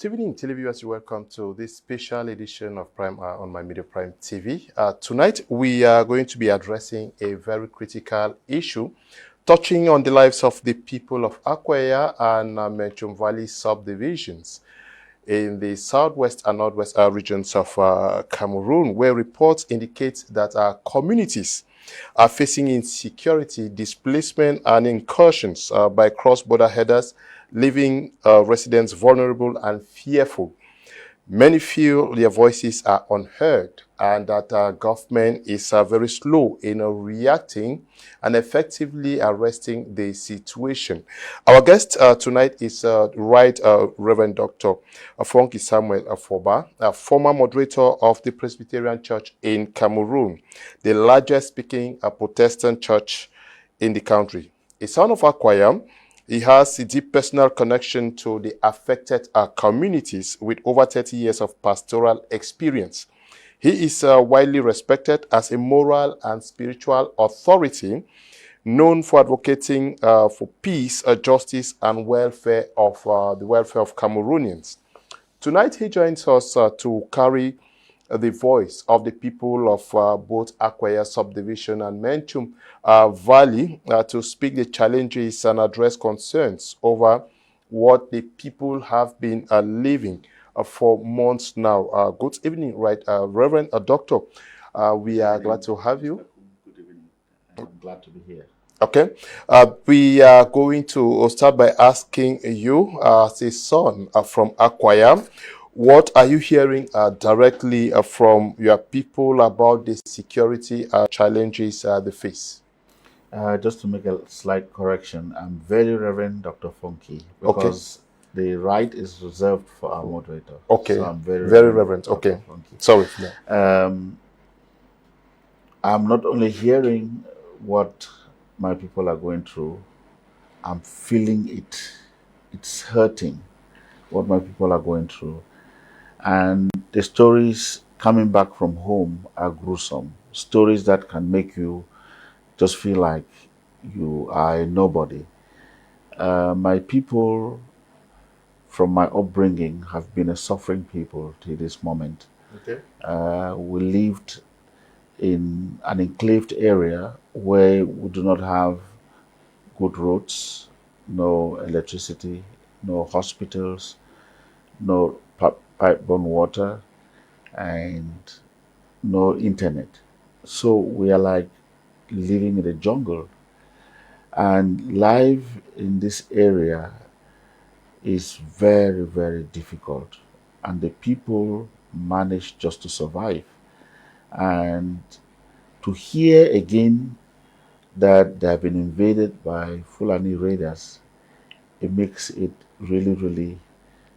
Good evening, televiewers. Welcome to this special edition of Prime on My Media Prime TV. Tonight, we are going to be addressing a very critical issue touching on the lives of the people of Akwaya and Menchum Valley subdivisions in the southwest and northwest regions of Cameroon, where reports indicate that our communities are facing insecurity, displacement, and incursions by cross-border headers, leaving residents vulnerable and fearful. Many feel their voices are unheard and that our government is very slow in reacting and effectively arresting the situation. Our guest tonight is Reverend Dr. Fonki Samuel Afoba, a former moderator of the Presbyterian Church in Cameroon, the largest speaking Protestant church in the country. A son of Akwaya, he has a deep personal connection to the affected communities with over 30 years of pastoral experience. He is widely respected as a moral and spiritual authority, known for advocating for peace, justice, and welfare of the welfare of Cameroonians. Tonight, he joins us to carry the voice of the people of both Akwaya subdivision and Menchum Valley to speak the challenges and address concerns over what the people have been living for months now. Good evening, Reverend Doctor. We are glad to have you. Good evening. I'm glad to be here. Okay. We are going to start by asking you, as a son from Akwaya, what are you hearing directly from your people about the security challenges they face? Just to make a slight correction, I'm very Reverend Dr. Fonki because the right is reserved for our moderator. Okay. So I'm very Reverend. Okay. Fonki. Sorry. I'm not only hearing what my people are going through, I'm feeling it. It's hurting what my people are going through. And the stories coming back from home are gruesome. Stories that can make you just feel like you are a nobody. My people, from my upbringing, have been a suffering people to this moment. Okay. We lived in an enclaved area where we do not have good roads, no electricity, no hospitals, no pipe-borne water, and no internet. So we are like living in the jungle. And life in this area is very, very difficult. And the people manage just to survive. And to hear again that they have been invaded by Fulani raiders, it makes it really, really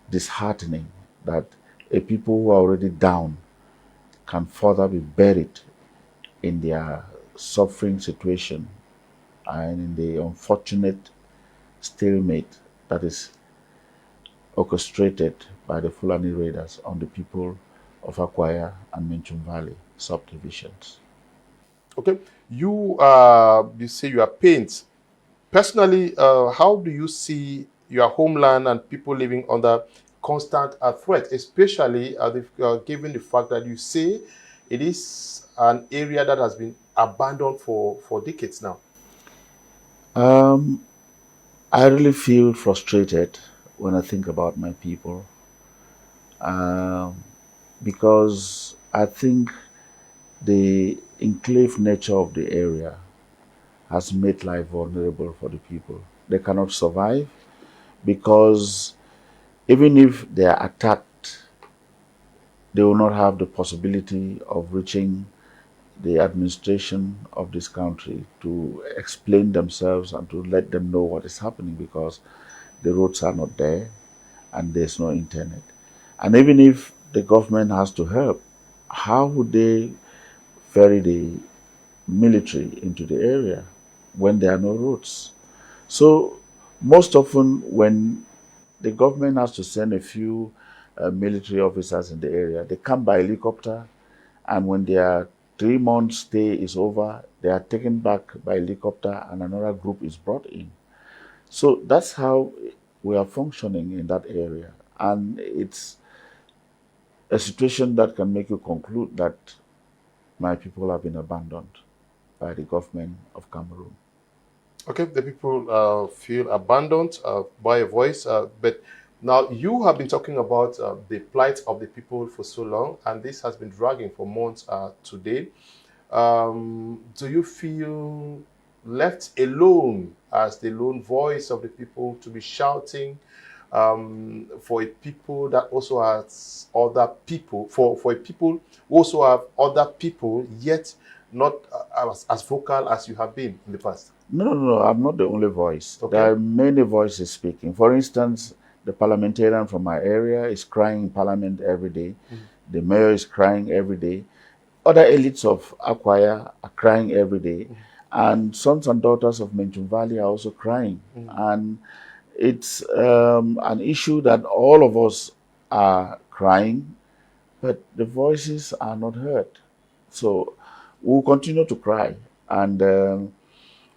disheartening that a people who are already down can further be buried in their suffering situation and in the unfortunate stalemate that is orchestrated by the Fulani raiders on the people of Akwaya and Menchum Valley subdivisions. Okay. You say you are pained. Personally, how do you see your homeland and people living under constant threat, especially given the fact that you say it is an area that has been abandoned for decades now? I really feel frustrated when I think about my people because I think the enclave nature of the area has made life vulnerable for the people. They cannot survive because even if they are attacked, they will not have the possibility of reaching the administration of this country to explain themselves and to let them know what is happening because the roads are not there and there's no internet. And even if the government has to help, how would they ferry the military into the area when there are no roads? So most often when the government has to send a few military officers in the area, they come by helicopter, and when their 3 months stay is over, they are taken back by helicopter and another group is brought in. So that's how we are functioning in that area. And it's a situation that can make you conclude that my people have been abandoned by the government of Cameroon. Okay, the people feel abandoned by a voice, but now you have been talking about the plight of the people for so long, and this has been dragging for months today. Do you feel left alone as the lone voice of the people to be shouting for a people that also has other people, for a people who also have other people, yet not as vocal as you have been in the past? No, I'm not the only voice. Okay. There are many voices speaking. For instance, the parliamentarian from my area is crying in parliament every day. The mayor is crying every day. Other elites of Akwaya are crying every day. And sons and daughters of Menchum Vally are also crying. And it's an issue that all of us are crying, but the voices are not heard. So we'll continue to cry. And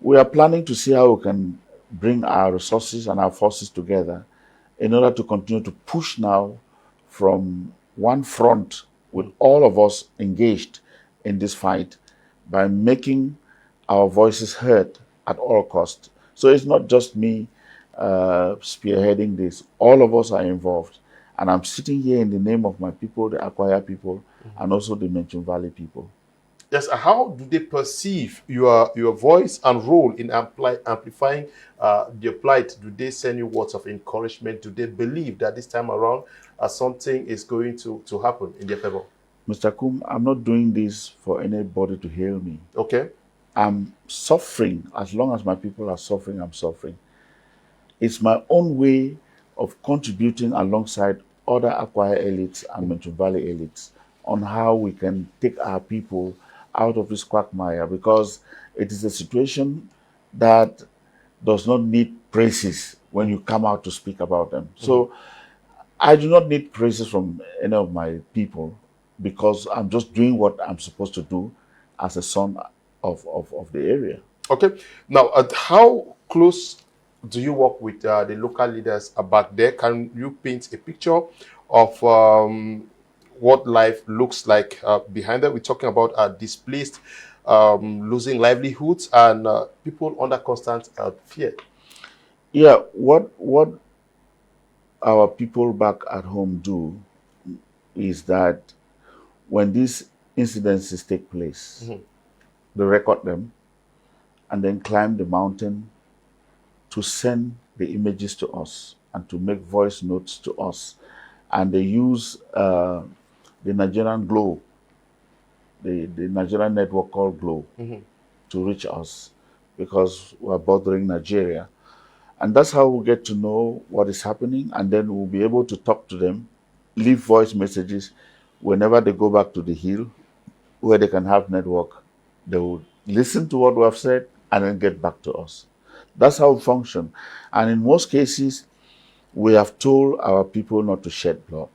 we are planning to see how we can bring our resources and our forces together in order to continue to push now from one front with all of us engaged in this fight by making our voices heard at all costs. So it's not just me spearheading this. All of us are involved. And I'm sitting here in the name of my people, the Akwaya people, and also the Menchum Valley people. Yes, how do they perceive your voice and role in amplifying their plight? Do they send you words of encouragement? Do they believe that this time around something is going to happen in their favor? Mr. Kum, I'm not doing this for anybody to heal me. Okay. I'm suffering. As long as my people are suffering, I'm suffering. It's my own way of contributing alongside other Akwaya elites and Menchum Valley elites on how we can take our people out of this quagmire, because it is a situation that does not need praises when you come out to speak about them. So I do not need praises from any of my people, because I'm just doing what I'm supposed to do as a son of the area. Okay. Now, how close do you work with the local leaders back there? Can you paint a picture of what life looks like behind that? We're talking about displaced, losing livelihoods, and people under constant fear. Yeah, what our people back at home do is that when these incidences take place, they record them and then climb the mountain to send the images to us and to make voice notes to us. And they use the Nigerian Glow, the Nigerian network called Glow, to reach us, because we're bothering Nigeria. And that's how we get to know what is happening, and then we'll be able to talk to them, leave voice messages. Whenever they go back to the hill where they can have network, they will listen to what we have said and then get back to us. That's how we function. And in most cases, we have told our people not to shed blood.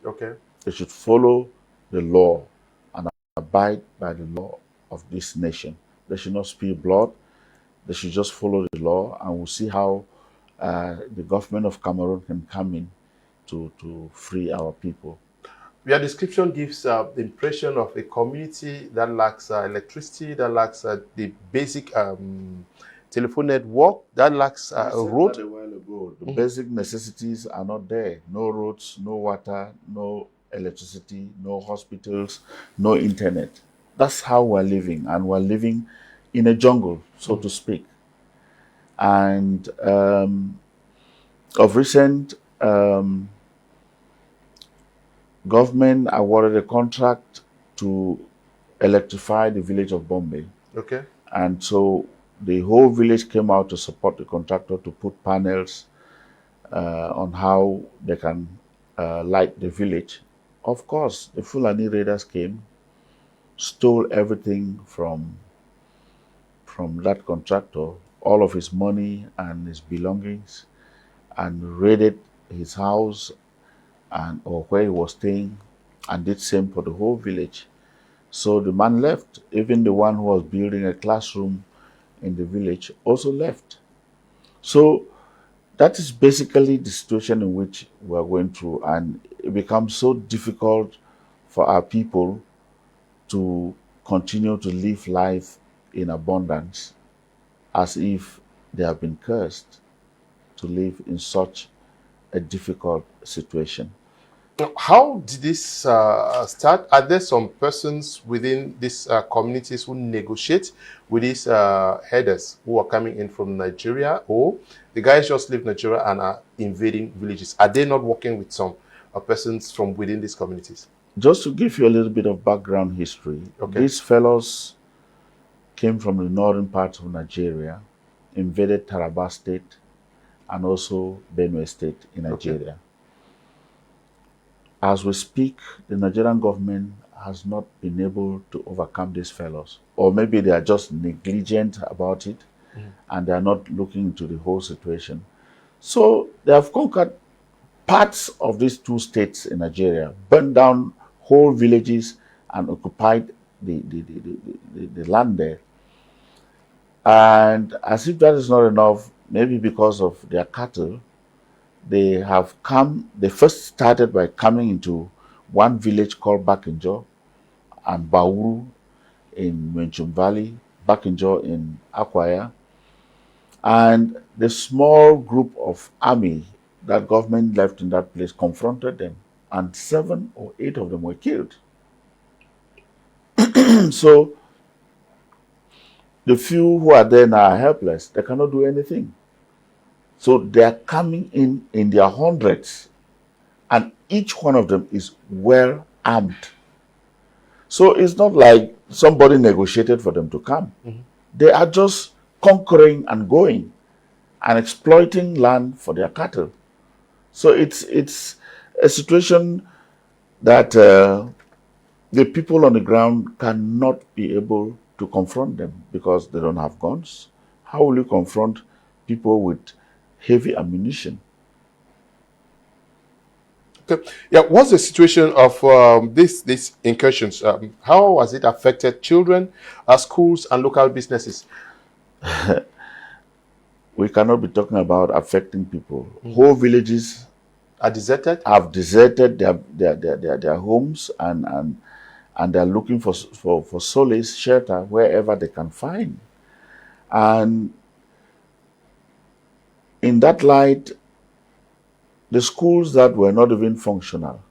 Okay. They should follow the law and abide by the law of this nation. They should not spill blood. They should just follow the law, and we'll see how the government of Cameroon can come in to free our people. Your description gives the impression of a community that lacks electricity, that lacks the basic telephone network, that lacks a road. A while ago, the basic necessities are not there. No roads, no water, no electricity, no hospitals, no internet. That's how we're living, and we're living in a jungle, so to speak. And of recent, government awarded a contract to electrify the village of Bombay. Okay. And so the whole village came out to support the contractor to put panels on how they can light the village. Of course, the Fulani raiders came, stole everything from that contractor, all of his money and his belongings, and raided his house or where he was staying, and did same for the whole village. So the man left. Even the one who was building a classroom in the village also left. So That is basically the situation in which we are going through, and it becomes so difficult for our people to continue to live life in abundance as if they have been cursed to live in such a difficult situation. Now, how did this start? Are there some persons within these communities who negotiate with these headers who are coming in from Nigeria, or the guys just leave Nigeria and are invading villages? Are they not working with some persons from within these communities? Just to give you a little bit of background history, Okay. these fellows came from the northern part of Nigeria, invaded Taraba State and also Benue State in Nigeria. Okay. As we speak, the Nigerian government has not been able to overcome these fellows, or maybe they are just negligent about it and they are not looking into the whole situation. So they have conquered parts of these two states in Nigeria, burned down whole villages and occupied the land there. And as if that is not enough, maybe because of their cattle, they first started by coming into one village called Bakinjo and Bauru in Menchum Valley, Bakinjo in Akwaya, and the small group of army that government left in that place confronted them, and 7 or 8 of them were killed. So the few who are there now are helpless. They cannot do anything. So they are coming in their hundreds, and each one of them is well armed. So it's not like somebody negotiated for them to come. They are just conquering and going and exploiting land for their cattle. So it's a situation that the people on the ground cannot be able to confront them because they don't have guns. How will you confront people with heavy ammunition? Okay. Yeah, what's the situation of these incursions? How has it affected children, schools, and local businesses? We cannot be talking about affecting people. Whole villages Are deserted? have deserted their homes and they're looking for solace, shelter wherever they can find. And in that light, the schools that were not even functional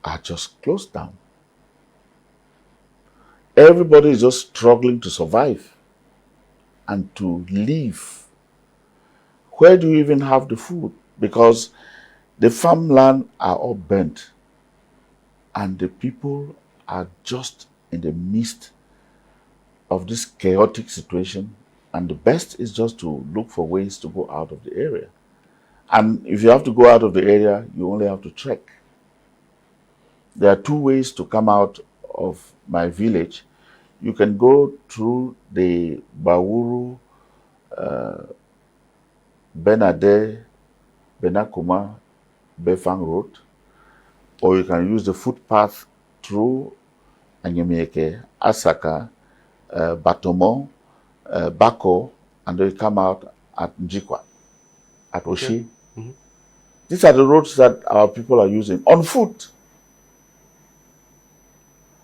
are just closed down. Everybody is just struggling to survive and to live. Where do you even have the food? Because the farmland are all burnt and the people are just in the midst of this chaotic situation, and the best is just to look for ways to go out of the area. And if you have to go out of the area, you only have to trek. There are 2 ways to come out of my village. You can go through the Bauru, Benade, Benakuma, Befang Road, or you can use the footpath through Anyemieke, Asaka, Batomo, Bako, and then you come out at Njikwa, at Oshi. Okay. These are the roads that our people are using on foot.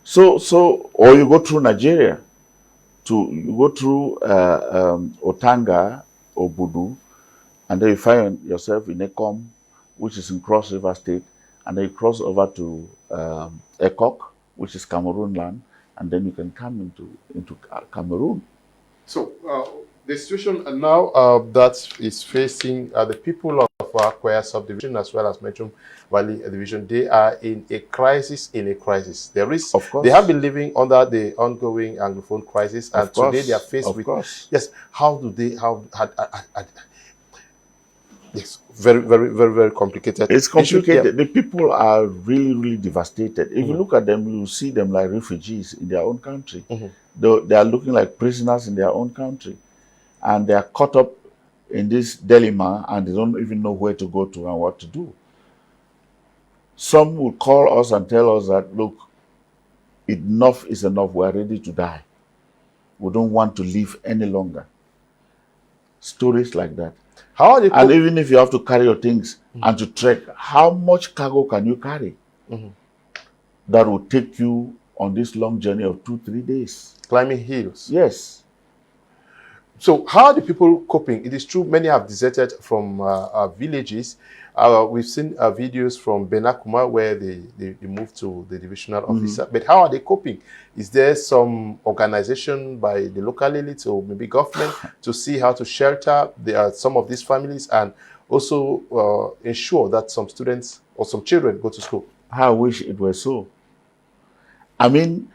So, or you go through Nigeria, you go through Otanga, Obudu, and then you find yourself in Ekom, which is in Cross River State, and then you cross over to Ekok, which is Cameroon land, and then you can come into Cameroon. So the situation now that is facing the people of Akwaya subdivision as well as Menchum Valley division, they are in a crisis There is, of course, they have been living under the ongoing Anglophone crisis, and today they are faced with. Yes, how do they? Yes, very complicated. It's complicated. The people are really devastated. If you look at them, you see them like refugees in their own country. They are looking like prisoners in their own country, and they are caught up in this dilemma, and they don't even know where to go to and what to do. Some will call us and tell us that, look, enough is enough. We are ready to die. We don't want to live any longer. stories like that. How are they And even if you have to carry your things and to trek, how much cargo can you carry that will take you on this long journey of 2-3 days? climbing hills? Yes. So how are the people coping? It is true many have deserted from villages. We've seen videos from Benakuma where they moved to the divisional officer. But how are they coping? Is there some organization by the local elites or maybe government to see how to shelter some of these families and also ensure that some students or some children go to school? I wish it were so. I mean,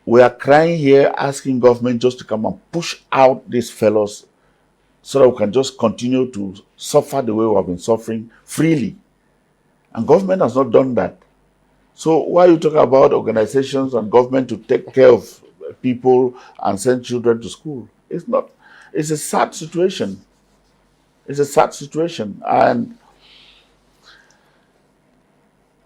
we are crying here asking government just to come and push out these fellows so that we can just continue to suffer the way we have been suffering freely. And government has not done that. So why are you talking about organizations and government to take care of people and send children to school? It's not. It's a sad situation. It's a sad situation. And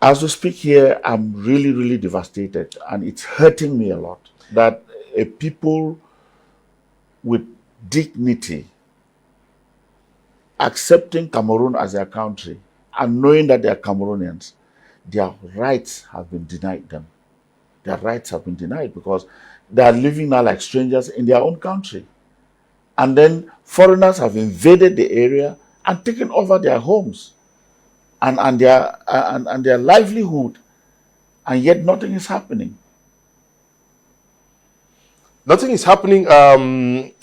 as we speak here, I'm really, really devastated. And it's hurting me a lot that a people with dignity accepting Cameroon as their country and knowing that they are Cameroonians, their rights have been denied them. Their rights have been denied because they are living now like strangers in their own country. And then foreigners have invaded the area and taken over their homes and their livelihood, and yet nothing is happening. Nothing is happening.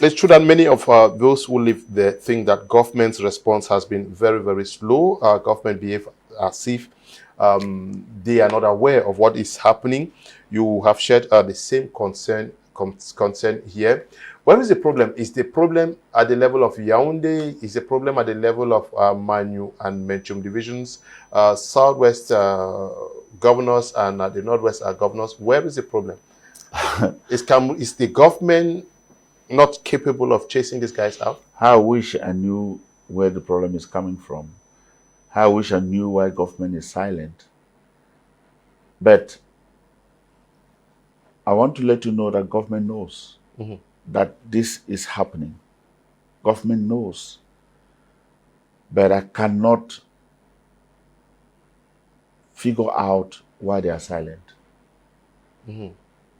It's true that many of those who live there think that government's response has been very, very slow. Government behave as if they are not aware of what is happening. You have shared the same concern here. Where is the problem? Is the problem at the level of Yaoundé? Is the problem at the level of Manu and Menchum divisions? Southwest governors and the Northwest governors? Where is the problem? Is the government not capable of chasing these guys out? I wish I knew where the problem is coming from. I wish I knew why government is silent. But I want to let you know that government knows that this is happening. Government knows. But I cannot figure out why they are silent.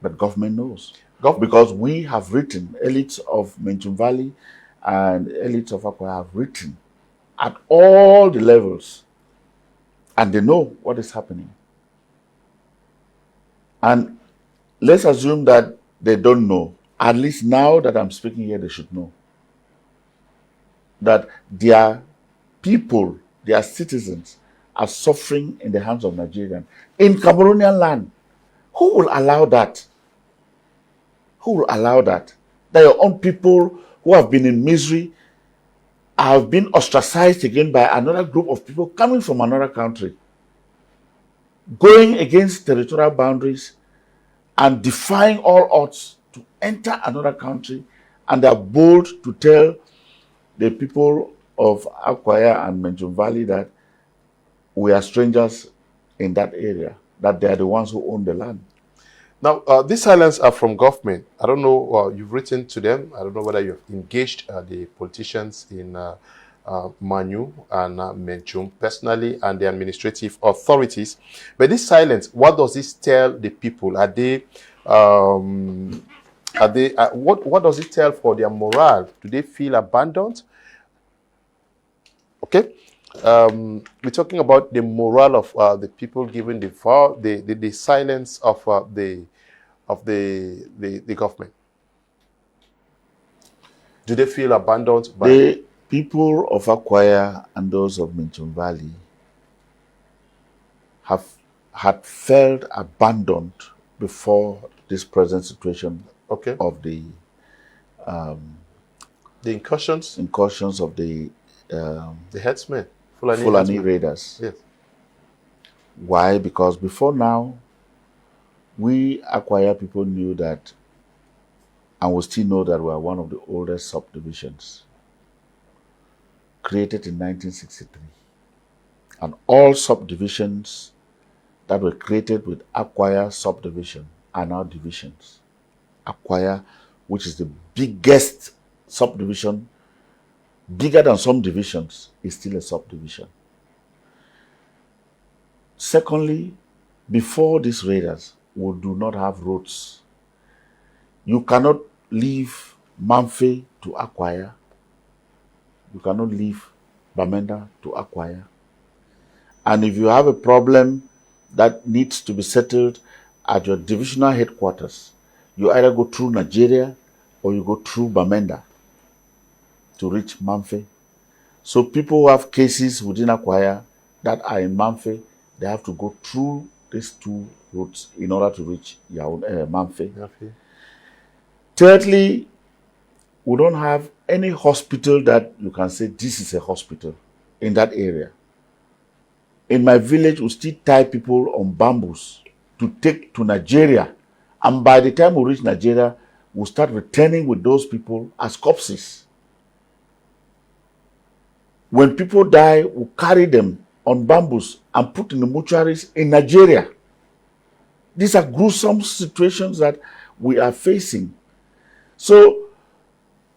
But government knows. Because we have written, elites of Menchum Valley and elites of Akwaya have written at all the levels. And they know what is happening. And let's assume that they don't know. At least now that I'm speaking here, they should know. That their people, their citizens, are suffering in the hands of Nigerians in Cameroonian land. Who will allow that? Who will allow that? That your own people who have been in misery have been ostracized again by another group of people coming from another country, going against territorial boundaries and defying all odds to enter another country, and they are bold to tell the people of Akwaya and Menchum Valley that we are strangers in that area, that they are the ones who own the land. Now, these silence are from government. I don't know, you've written to them. I don't know whether you've engaged the politicians in Manu and Menchum personally and the administrative authorities. But this silence, what does this tell the people? What does it tell for their morale? Do they feel abandoned? Okay. We're talking about the morale of the people given the silence of the government. Do they feel abandoned by the people of Akwaya and those of Menchum Valley? Had felt abandoned before this present situation of the incursions of the headsmen, Fulani raiders. Yes. Why? Because before now, we Akwaya people knew that, and we still know that we are one of the oldest subdivisions, created in 1963. And all subdivisions that were created with Akwaya subdivision are now divisions. Akwaya, which is the biggest subdivision bigger than some divisions is still a subdivision. Secondly, before these raiders, we do not have roads. You cannot leave Mamfe to Akwaya. You cannot leave Bamenda to Akwaya. And if you have a problem that needs to be settled at your divisional headquarters, you either go through Nigeria or you go through Bamenda to reach Mamfe. So people who have cases within Akwaya that are in Mamfe, they have to go through these two routes in order to reach Mamfe. Okay. Thirdly, we don't have any hospital that you can say this is a hospital in that area. In my village, we still tie people on bamboos to take to Nigeria. And by the time we reach Nigeria, we'll start returning with those people as corpses. When people die, we carry them on bamboos and put in the mortuaries in Nigeria. These are gruesome situations that we are facing. So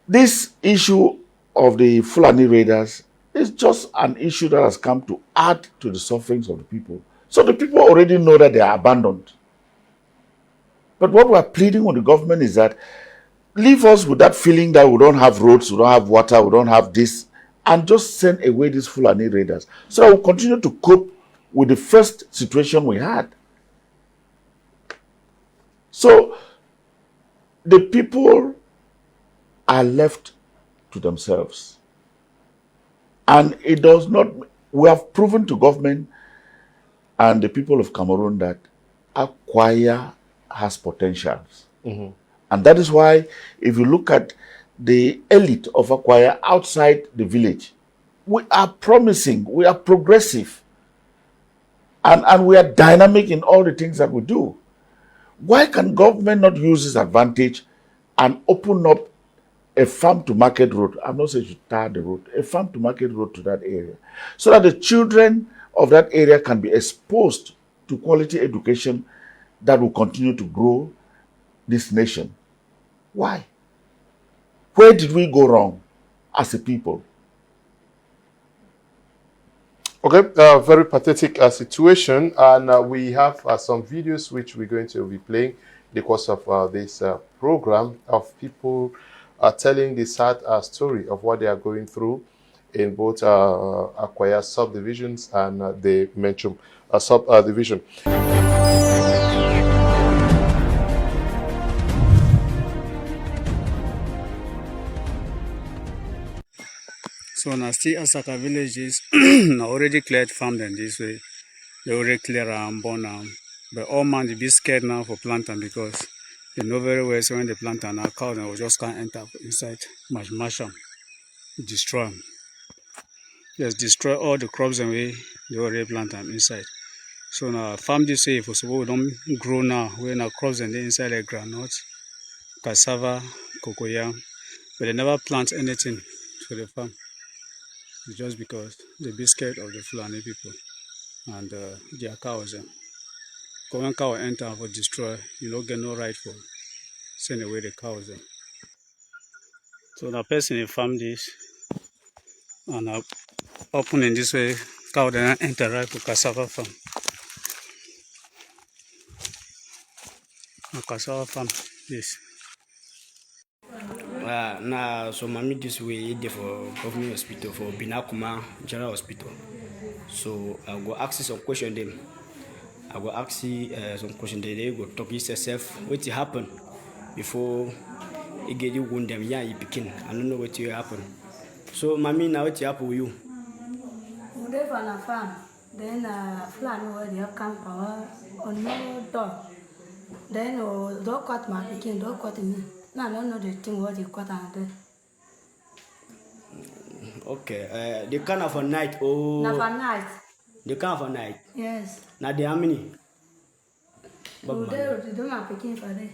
this issue of the Fulani raiders is just an issue that has come to add to the sufferings of the people. So the people already know that they are abandoned. But what we are pleading with the government is that leave us with that feeling that we don't have roads, we don't have water, we don't have this, and just send away these Fulani raiders so that we'll continue to cope with the first situation we had. So the people are left to themselves. And it does not, we have proven to government and the people of Cameroon that Akwaya has potentials. Mm-hmm. And that is why, if you look at the elite of Akwaya outside the village, we are promising, we are progressive, and we are dynamic in all the things that we do. Why can government not use this advantage and open up a farm to market road? I'm not saying you should tar the road, a farm to market road to that area, so that the children of that area can be exposed to quality education that will continue to grow this nation. Why? Where did we go wrong as a people? Okay, very pathetic situation, and we have some videos which we're going to be playing in the course of this program of people telling the sad story of what they are going through in both Akwaya subdivisions and the Menchum subdivision. So now still Asaka villages now already cleared farm them this way. They already clear and burn them. But all man they be scared now for planting because they know very well so when they plant and our cow they just can't enter inside, mash them, destroy them. Yes, destroy all the crops and we they already plant them inside. So now farm this way for suppose we don't grow now when our crops and they inside like groundnut, cassava, cocoyam, but they never plant anything to the farm. It's just because they be scared of the Fulani people and their cows. Because when cow enter for destroy, you don't get no right for send away the cows. So the person in farm this and open in this way, cow then enter right for cassava farm. A cassava farm, this. Now, so mommy this way there for government hospital for Binakuma General Hospital. So I go ask you some question them. I go ask you some question they go talk yourself what happen before you get you wound them. Yeah, you picking. I don't know what will happen. So mommy now what happen with you? We live on a farm. Then Fulani where they come power on no door. Then don't cut my picking, don't cut me. No, I don't know the thing what you cut and then. Okay, they kind of a night or Now for night. they kind of a night. Yes. Now they how many? We do my picking for them.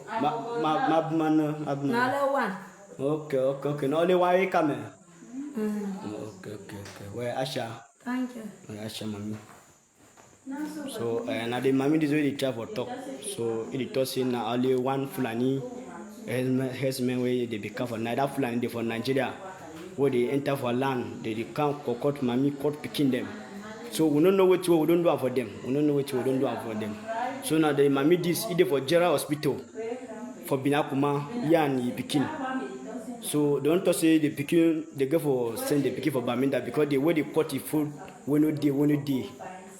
Mabman. Now one. Okay. Now only one we come. Mm. Okay. Where Asha? Thank you. Where Asha, mommy? So now the mommy is really try for talk. So it is saying now only one Fulani has men where they become for now that Fulani they for Nigeria. where they enter for land, they come cut mommy, cut picking them. So we don't know what we don't do for them. We don't know what we don't do for them. So now the mommy this either for general hospital for Binakuma, and Pikin. So they want to say the Pikin, they go for send the Pikin for Baminda because the way they cut the food, when no day.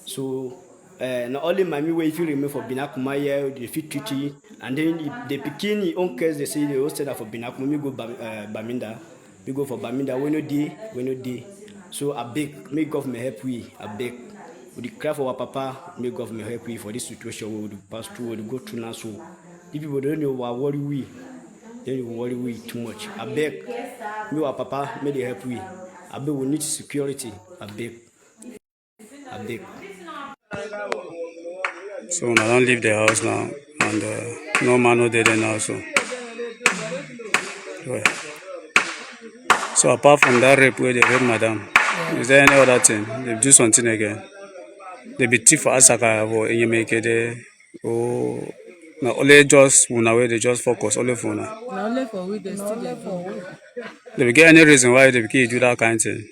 So not only mommy way if you remain for Binakuma here, they fit treaty, and then the Pikin in own case they say they all set up for Binakuma, we go Baminda, we go for Baminda, when no day. So I beg, may government help we, I beg. We cry for our papa, may government help we for this situation we would pass through, we would go through now. So if people don't know what worry we, then you worry we too much. I beg, me our papa, may they help we. I beg we need security. I beg. I beg. So I don't leave the house now, and no man no dead now. So, well. So apart from that rape where they rape madam, is there any other thing? They do something again. They be thief for Asaka or Enyemekede. Oh, now only just una where they just focus only for una. Na only for we dey still dey do. They be get any reason why they be do that kind of thing?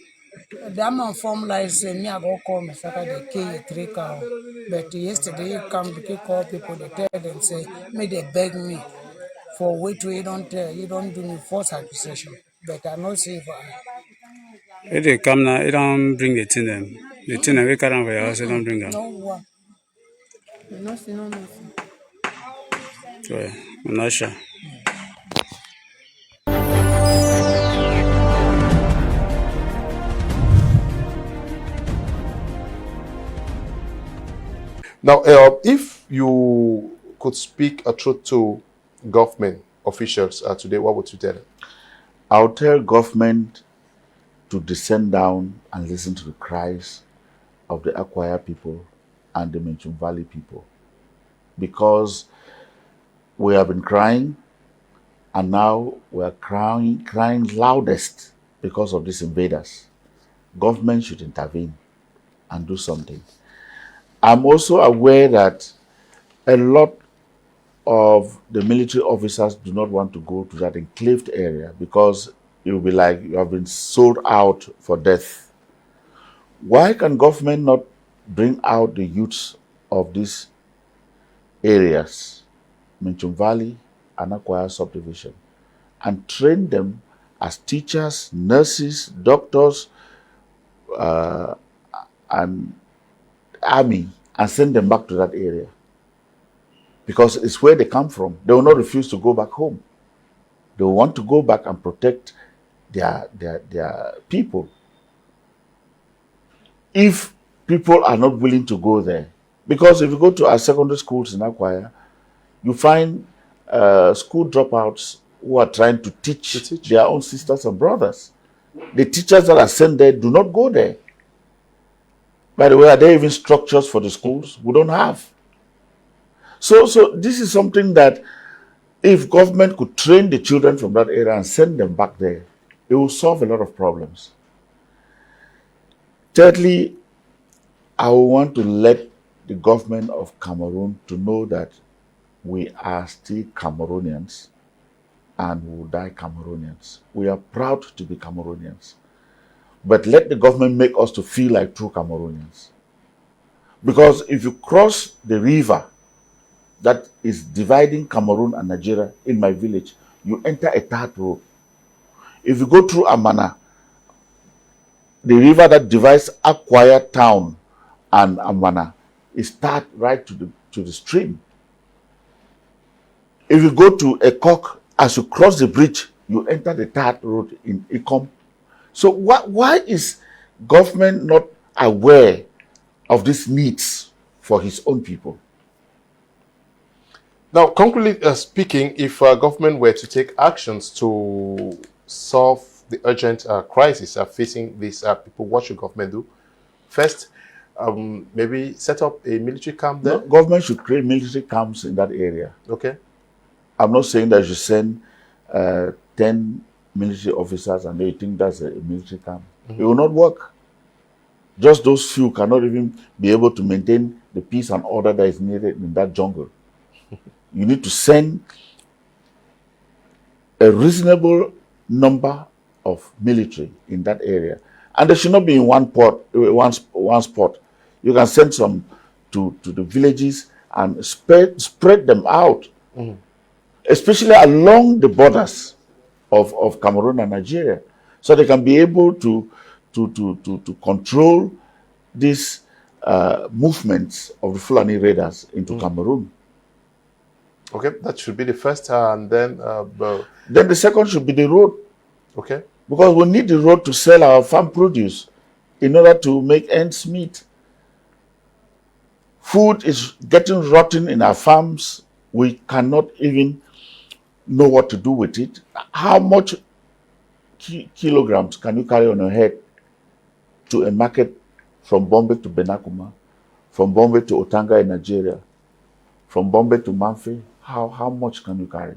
That man form like say me I go call me saka dey kill 3 cow. But yesterday he come to call people, they tell them say me they beg me for wait you don't do me false accusation. But I not say for If they come now, they don't bring the thing them. The thing them we carry for your house, they don't bring them. no one. You know see no nothing. So, I'm not sure. Now, if you could speak a truth to government officials today, what would you tell them? I'll tell government to descend down and listen to the cries of the Akwaya people and the Menchum Valley people, because we have been crying, and now we are crying loudest because of these invaders. Government should intervene and do something. I'm also aware that a lot of the military officers do not want to go to that enclaved area because it will be like you have been sold out for death. Why can government not bring out the youths of these areas, Menchum Valley and Akwaya subdivision, and train them as teachers, nurses, doctors, and army, and send them back to that area? Because it's where they come from. They will not refuse to go back home. They will want to go back and protect their people. If people are not willing to go there, because if you go to our secondary schools in Akwaya, you find school dropouts who are trying to teach their own sisters and brothers. The teachers that are sent there do not go there. By the way, are there even structures for the schools? We don't have. So this is something that if government could train the children from that area and send them back there, it will solve a lot of problems. Thirdly, I want to let the government of Cameroon to know that we are still Cameroonians and we will die Cameroonians. We are proud to be Cameroonians. But let the government make us to feel like true Cameroonians. Because if you cross the river that is dividing Cameroon and Nigeria in my village, you enter a third road. If you go through Amana, the river that divides Akwaya town and Amana is third right to the stream. If you go to Ekok, as you cross the bridge, you enter the third road in Ikom. So why is government not aware of these needs for his own people? Now, concretely speaking, if government were to take actions to solve the urgent crisis facing these people, what should government do? First, maybe set up a military camp there? No, government should create military camps in that area. Okay. I'm not saying that you should send 10 military officers and they think that's a military camp. It will not work. Just those few cannot even be able to maintain the peace and order that is needed in that jungle. You need to send a reasonable number of military in that area. And they should not be in one spot. You can send some to the villages and spread them out, especially along the borders of Cameroon and Nigeria, so they can be able to control these movements of the Fulani raiders into Cameroon. Okay, that should be the first, and then Then the second should be the road, okay. because we need the road to sell our farm produce in order to make ends meet. Food is getting rotten in our farms. We cannot even know what to do with it. How much kilograms can you carry on your head to a market from Bombay to Benakuma, from Bombay to Otanga in Nigeria, from Bombay to Manfi? How much can you carry?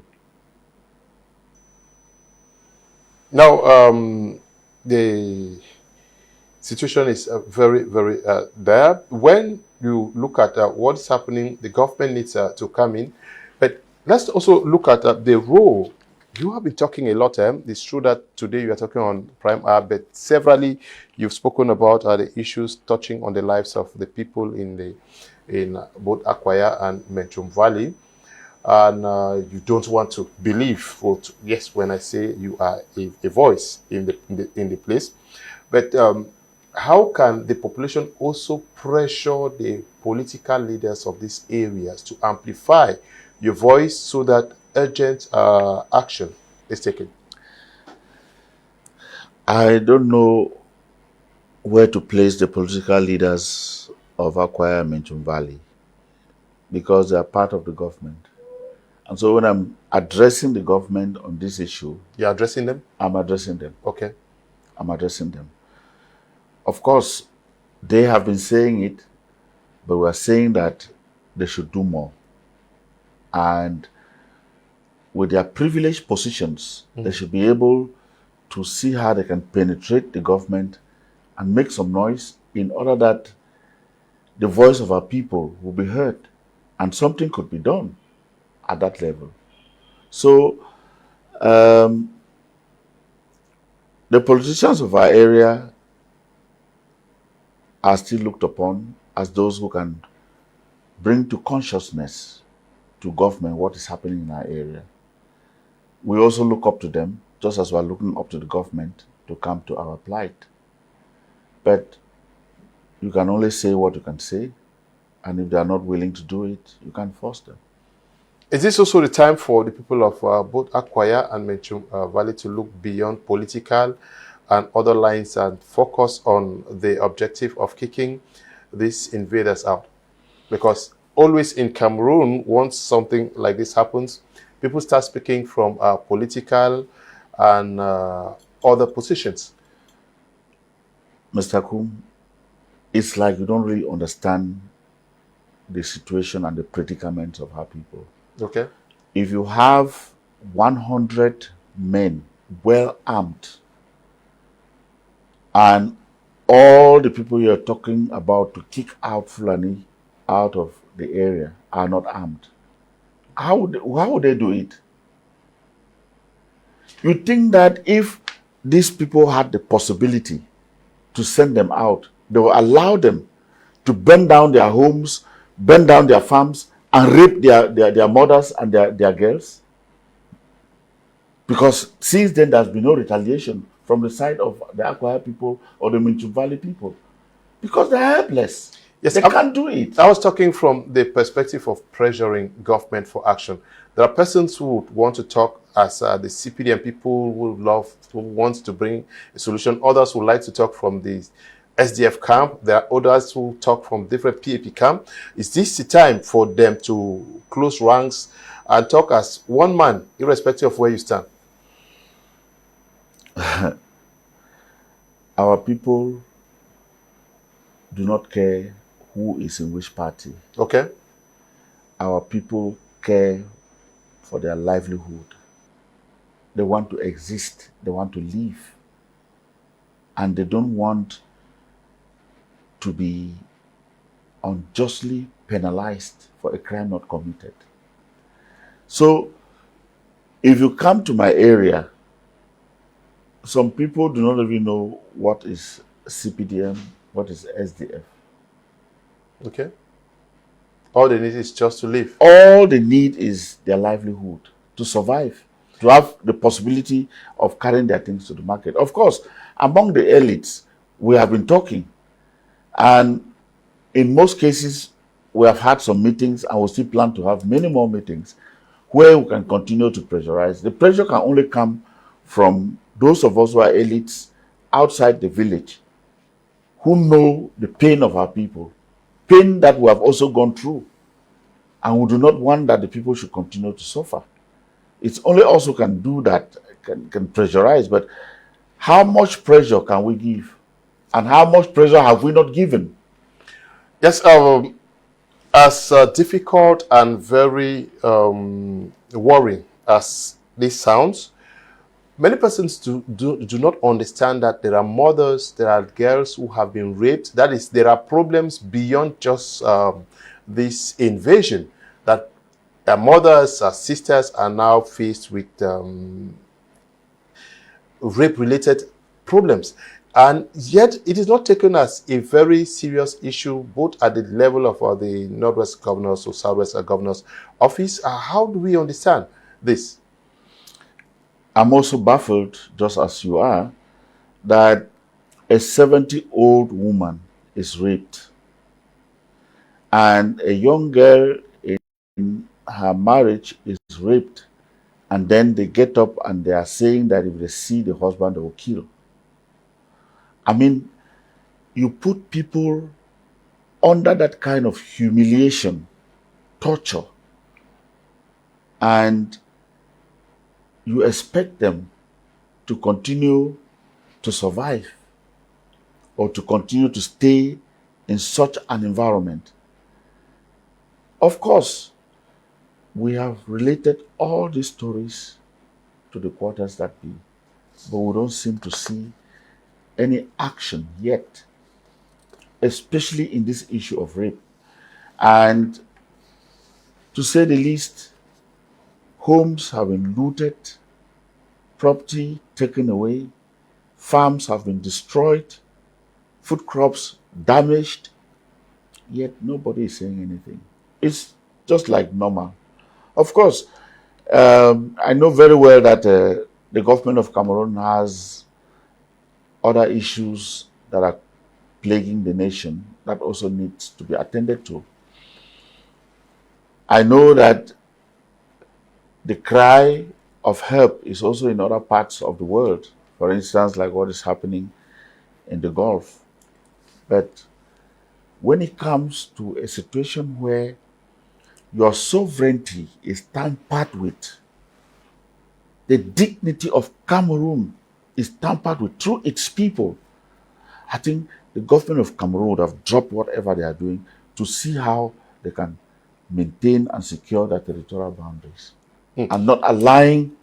Now, the situation is very, very dire. When you look at what's happening, the government needs to come in. But let's also look at the role. You have been talking a lot. It's true that today you are talking on Prime Hour, but severally you've spoken about the issues touching on the lives of the people in both Akwaya and Menchum Valley. And you don't want to believe, yes, when I say you are a voice in the place. But how can the population also pressure the political leaders of these areas to amplify your voice so that urgent action is taken? I don't know where to place the political leaders of Akwaya and Menchum Valley, because they are part of the government. And so when I'm addressing the government on this issue, You're addressing them? I'm addressing them. Okay. I'm addressing them. Of course, they have been saying it, but we are saying that they should do more. And with their privileged positions, they should be able to see how they can penetrate the government and make some noise in order that the voice of our people will be heard and something could be done at that level. So, the politicians of our area are still looked upon as those who can bring to consciousness to government what is happening in our area. We also look up to them, just as we are looking up to the government to come to our plight. But you can only say what you can say, and if they are not willing to do it, you can't force them. Is this also the time for the people of both Akwaya and Menchum Valley to look beyond political and other lines and focus on the objective of kicking these invaders out? Because always in Cameroon, once something like this happens, people start speaking from political and other positions. Mr. Kum, it's like you don't really understand the situation and the predicament of our people. Okay. If you have 100 men well armed, and all the people you're talking about to kick out Fulani out of the area are not armed, how would they do it? You think that if these people had the possibility to send them out, they will allow them to burn down their homes, burn down their farms, and rape their mothers and their girls? Because since then, there's been no retaliation from the side of the Akwaya people or the Menchum Valley people, because they're helpless. Yes, they can't do it. I was talking from the perspective of pressuring government for action. There are persons who would want to talk as the CPD, people who want to bring a solution. Others would like to talk from the SDF camp. There are others who talk from different PAP camp. Is this the time for them to close ranks and talk as one man, irrespective of where you stand? Our people do not care who is in which party. Okay. Our people care for their livelihood. They want to exist. They want to live. And they don't want to be unjustly penalized for a crime not committed. So, if you come to my area Some people do not even know what is CPDM, what is SDF. Okay. All they need is just to live. All they need is their livelihood to survive, to have the possibility of carrying their things to the market. Of course, among the elites, we have been talking, and in most cases, we have had some meetings and we still plan to have many more meetings where we can continue to pressurize. The pressure can only come from those of us who are elites outside the village who know the pain of our people, pain that we have also gone through, and we do not want that the people should continue to suffer. It's only us who can do that, can pressurize, but how much pressure can we give? And how much pressure have we not given? Yes, as difficult and very worrying as this sounds, many persons do not understand that there are mothers, there are girls who have been raped. That is, there are problems beyond just this invasion, that their mothers, sisters are now faced with rape-related problems. And yet it is not taken as a very serious issue, both at the level of the Northwest Governors or Southwest Governors Office. How do we understand this? I'm also baffled, just as you are, that a 70-old woman is raped and a young girl in her marriage is raped, and then they get up and they are saying that if they see the husband, they will kill. I mean, you put people under that kind of humiliation, torture, and you expect them to continue to survive or to continue to stay in such an environment. Of course, we have related all these stories to the quarters that be, but we don't seem to see any action yet, especially in this issue of rape. And to say the least, homes have been looted, property taken away, farms have been destroyed, food crops damaged, yet nobody is saying anything. It's just like normal. Of course, I know very well that the government of Cameroon has other issues that are plaguing the nation that also needs to be attended to. I know that the cry of help is also in other parts of the world, for instance, like what is happening in the Gulf. But when it comes to a situation where your sovereignty is tampered with, the dignity of Cameroon is tampered with through its people, I think the government of Cameroon would have dropped whatever they are doing to see how they can maintain and secure their territorial boundaries and not allowing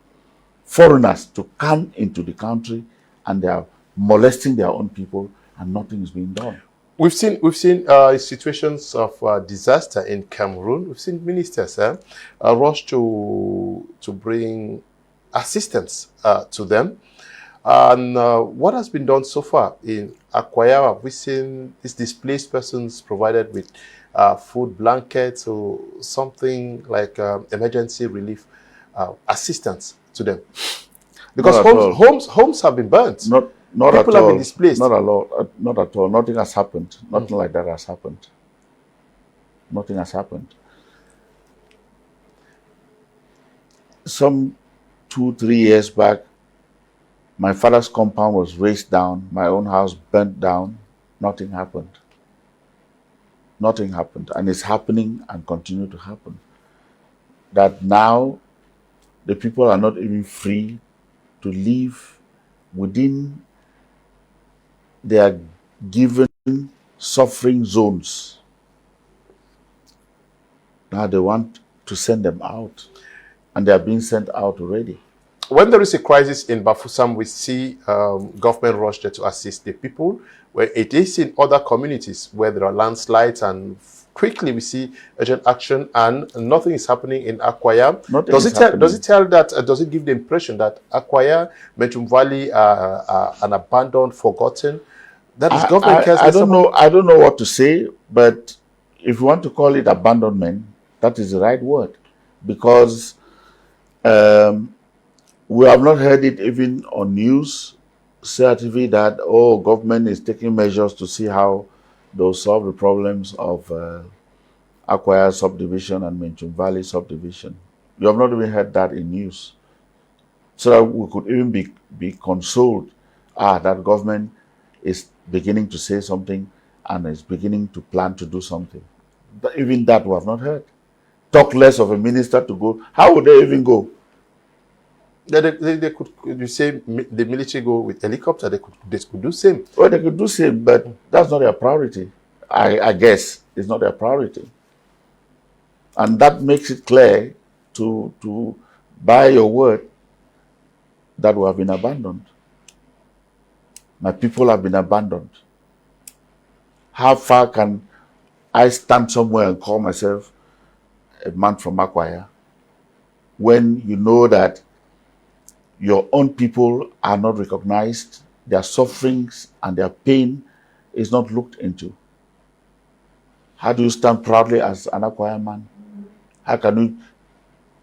foreigners to come into the country and they are molesting their own people and nothing is being done. We've seen situations of disaster in Cameroon. We've seen ministers rush to bring assistance to them. And what has been done so far in Akwaya? Have we seen these displaced persons provided with food, blankets, or something like emergency relief assistance to them? Because homes have been burnt. Not People at have all. been displaced. Not at all. Nothing has happened. Nothing like that has happened. Nothing has happened. Some 2-3 years back, my father's compound was razed down. My own house burnt down. Nothing happened. Nothing happened. And it's happening and continue to happen. That now the people are not even free to live within their given suffering zones. Now they want to send them out. And they are being sent out already. When there is a crisis in Bafoussam, we see government rush there to assist the people. Where it is in other communities where there are landslides and quickly we see urgent action and nothing is happening in Akwaya. Nothing Does is it tell? happening. Does it tell that? Does it give the impression that Akwaya, Menchum Valley are an abandoned, forgotten? That is, government cares I less don't about. know. I don't know what to say, but if you want to call it abandonment, that is the right word, because we have not heard it even on news, CRTV, that government is taking measures to see how they'll solve the problems of Akwaya subdivision and Menchum Valley subdivision. You have not even heard that in news, so that we could even be consoled. That government is beginning to say something and is beginning to plan to do something. But even that we have not heard. Talk less of a minister to go. How would they even go? They could, you say the military go with helicopter, they could do same. Well, they could do same, but that's not their priority. I guess it's not their priority. And that makes it clear to by your word that we have been abandoned. My people have been abandoned. How far can I stand somewhere and call myself a man from Akwaya when you know that your own people are not recognized, their sufferings and their pain is not looked into? How do you stand proudly as an Akwaya man? How can you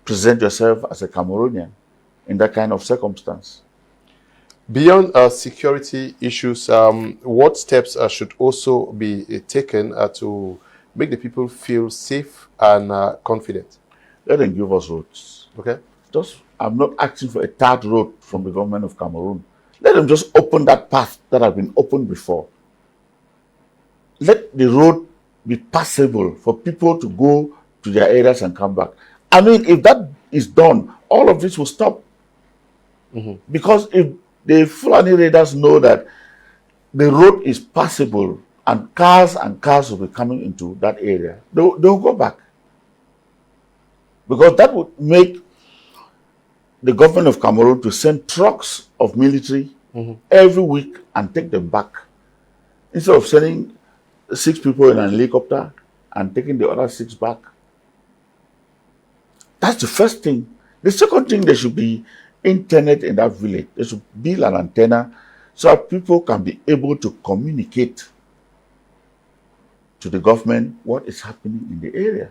present yourself as a Cameroonian in that kind of circumstance? Beyond security issues, what steps should also be taken to make the people feel safe and confident? Let them give us roads. Okay. I'm not asking for a third road from the government of Cameroon. Let them just open that path that has been opened before. Let the road be passable for people to go to their areas and come back. I mean, if that is done, all of this will stop. Because if the Fulani raiders know that the road is passable and cars will be coming into that area, they'll go back. Because that would make the government of Cameroon to send trucks of military every week and take them back. Instead of sending 6 people in an helicopter and taking the other 6 back. That's the first thing. The second thing, there should be internet in that village. They should build an antenna so that people can be able to communicate to the government what is happening in the area.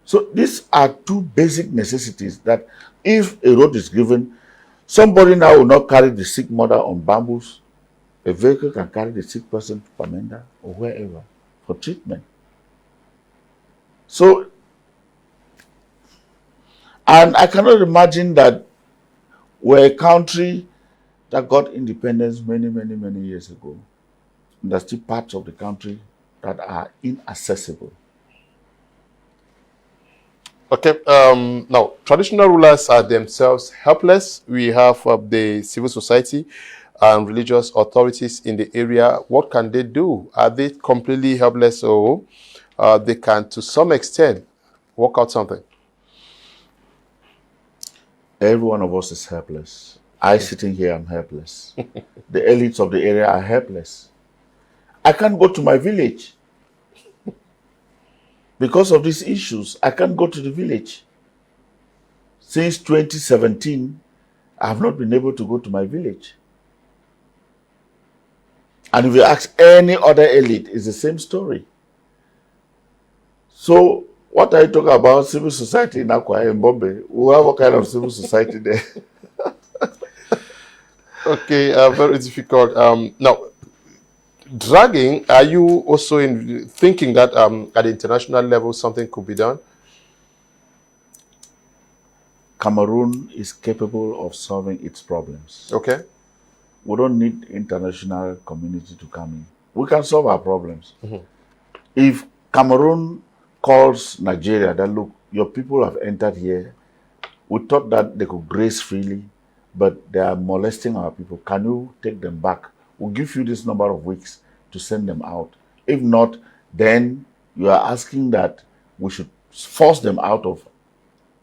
So these are 2 basic necessities that if a road is given, somebody now will not carry the sick mother on bamboos. A vehicle can carry the sick person to Pamenda or wherever for treatment. So, and I cannot imagine that we're a country that got independence many years ago. And there's still parts of the country that are inaccessible. Okay. Now, traditional rulers are themselves helpless. We have the civil society and religious authorities in the area. What can they do? Are they completely helpless, or they can, to some extent, work out something? Every one of us is helpless. I sitting here, I'm helpless. The elites of the area are helpless. I can't go to my village. Because of these issues, I can't go to the village. Since 2017, I have not been able to go to my village. And if you ask any other elite, it's the same story. So, what are you talking about? Civil society in Akwaya and Bombay? What kind of civil society there? Okay, very difficult. Now, dragging, are you also thinking that at the international level something could be done? Cameroon is capable of solving its problems. Okay. We don't need international community to come in. We can solve our problems. If Cameroon calls Nigeria that, look, your people have entered here, we thought that they could graze freely, but they are molesting our people. Can you take them back? We'll give you this number of weeks to send them out. If not, then you are asking that we should force them out of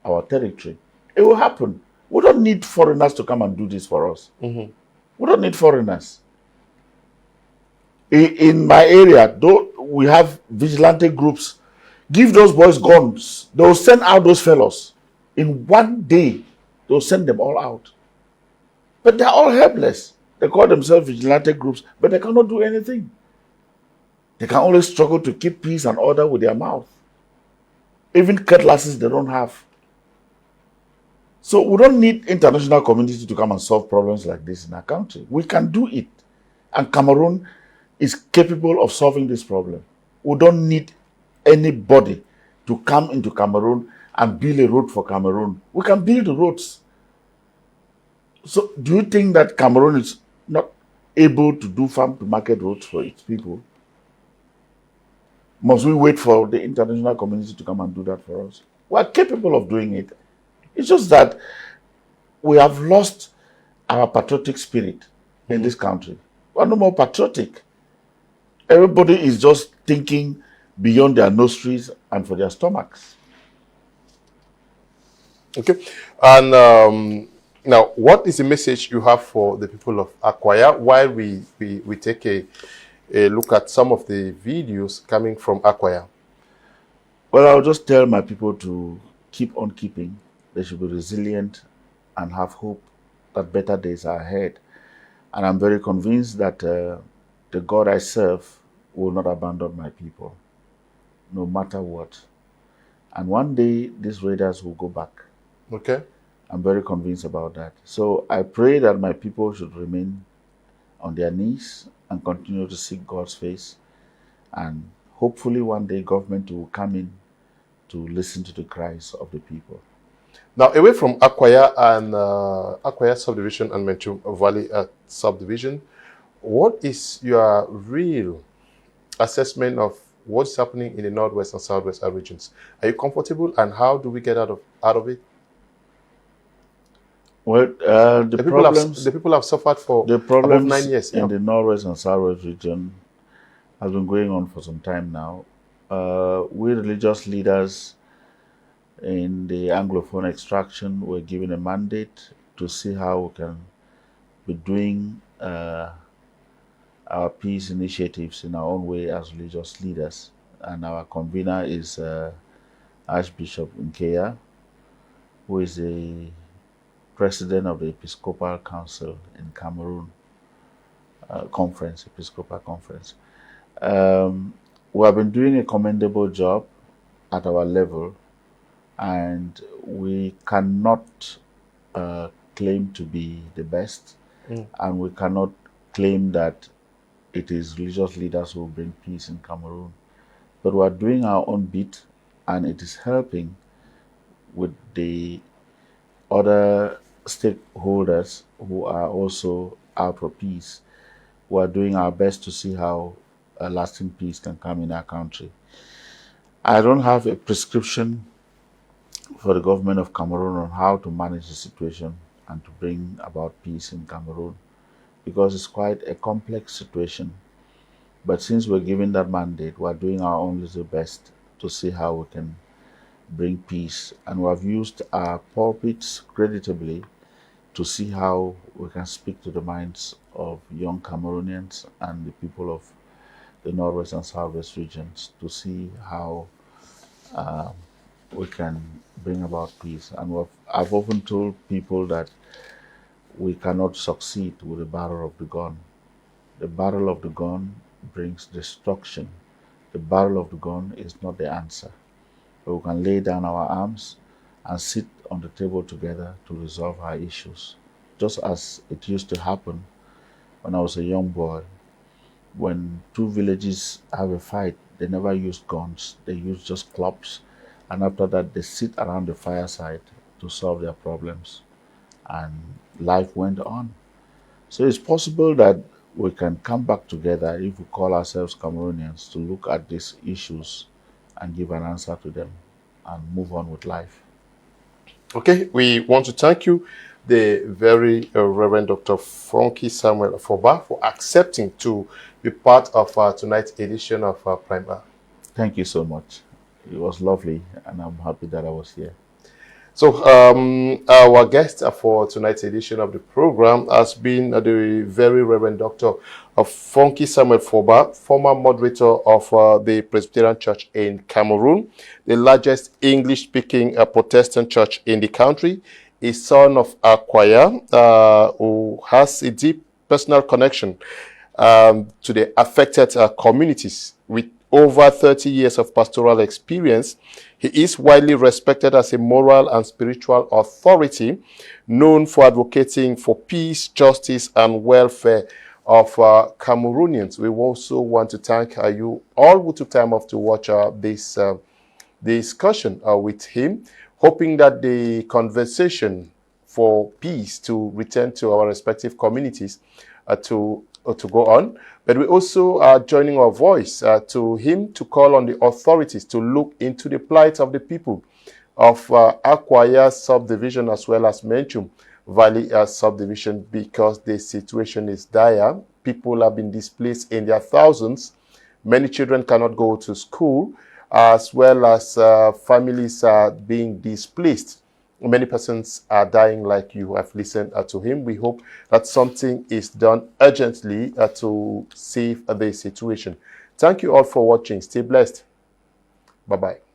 our territory. It will happen. We don't need foreigners to come and do this for us. We don't need foreigners. In my area, though, we have vigilante groups. Give those boys guns. They'll send out those fellows. In one day, they'll send them all out. But they're all helpless. They call themselves vigilante groups, but they cannot do anything. They can only struggle to keep peace and order with their mouth. Even cutlasses they don't have. So we don't need international community to come and solve problems like this in our country. We can do it. And Cameroon is capable of solving this problem. We don't need anybody to come into Cameroon and build a road for Cameroon. We can build the roads. So do you think that Cameroon is not able to do farm to market roads for its people? Must we wait for the international community to come and do that for us? We are capable of doing it. It's just that we have lost our patriotic spirit in this country. We are no more patriotic. Everybody is just thinking beyond their nostrils and for their stomachs. Okay. And now, what is the message you have for the people of Akwaya while we take a look at some of the videos coming from Akwaya? Well, I'll just tell my people to keep on keeping. They should be resilient and have hope that better days are ahead. And I'm very convinced that the God I serve will not abandon my people, no matter what. And one day, these raiders will go back. Okay. I'm very convinced about that. So I pray that my people should remain on their knees and continue to seek God's face. And hopefully one day government will come in to listen to the cries of the people. Now, away from Akwaya and Akwaya subdivision and Menchum Valley subdivision, what is your real assessment of what's happening in the northwest and southwest regions? Are you comfortable, and how do we get out of it? Well, the people have suffered for the problems above 9 years in the northwest and southwest region has been going on for some time now. We religious leaders in the Anglophone extraction were given a mandate to see how we can be doing our peace initiatives in our own way as religious leaders. And our convener is Archbishop Nkeya, who is the president of the Episcopal Council in Cameroon Episcopal Conference. We have been doing a commendable job at our level, and we cannot claim to be the best, and we cannot claim that it is religious leaders who bring peace in Cameroon. But we are doing our own bit, and it is helping with the other stakeholders who are also out for peace. We are doing our best to see how a lasting peace can come in our country. I don't have a prescription for the government of Cameroon on how to manage the situation and to bring about peace in Cameroon, because it's quite a complex situation. But since we're given that mandate, we're doing our own little best to see how we can bring peace. And we have used our pulpits creditably to see how we can speak to the minds of young Cameroonians and the people of the northwest and southwest regions to see how we can bring about peace. And I've often told people that we cannot succeed with the barrel of the gun. The barrel of the gun brings destruction. The barrel of the gun is not the answer. But we can lay down our arms and sit on the table together to resolve our issues. Just as it used to happen when I was a young boy. When two villages have a fight, they never use guns. They use just clubs. And after that, they sit around the fireside to solve their problems. And life went on. So it's possible that we can come back together if we call ourselves Cameroonians to look at these issues and give an answer to them and move on with life. Okay, we want to thank you, the very Reverend Dr. Fonki Samuel Foba, for accepting to be part of tonight's edition of Prime Hour. Thank you so much. It was lovely, and I'm happy that I was here. So, our guest for tonight's edition of the program has been the very Reverend Doctor of Fonki Samuel Foba, former moderator of the Presbyterian Church in Cameroon, the largest English-speaking Protestant church in the country, a son of Akwaya, who has a deep personal connection to the affected communities. With over 30 years of pastoral experience, he is widely respected as a moral and spiritual authority, known for advocating for peace, justice, and welfare of Cameroonians. We also want to thank you all who took time off to watch this discussion with him, hoping that the conversation for peace to return to our respective communities to go on. But we also are joining our voice to him to call on the authorities to look into the plight of the people of Akwaya subdivision as well as Menchum Valley subdivision, because the situation is dire. People have been displaced in their thousands. Many children cannot go to school, as well as families are being displaced. Many persons are dying, like you have listened to him. We hope that something is done urgently to save the situation. Thank you all for watching. Stay blessed. Bye-bye.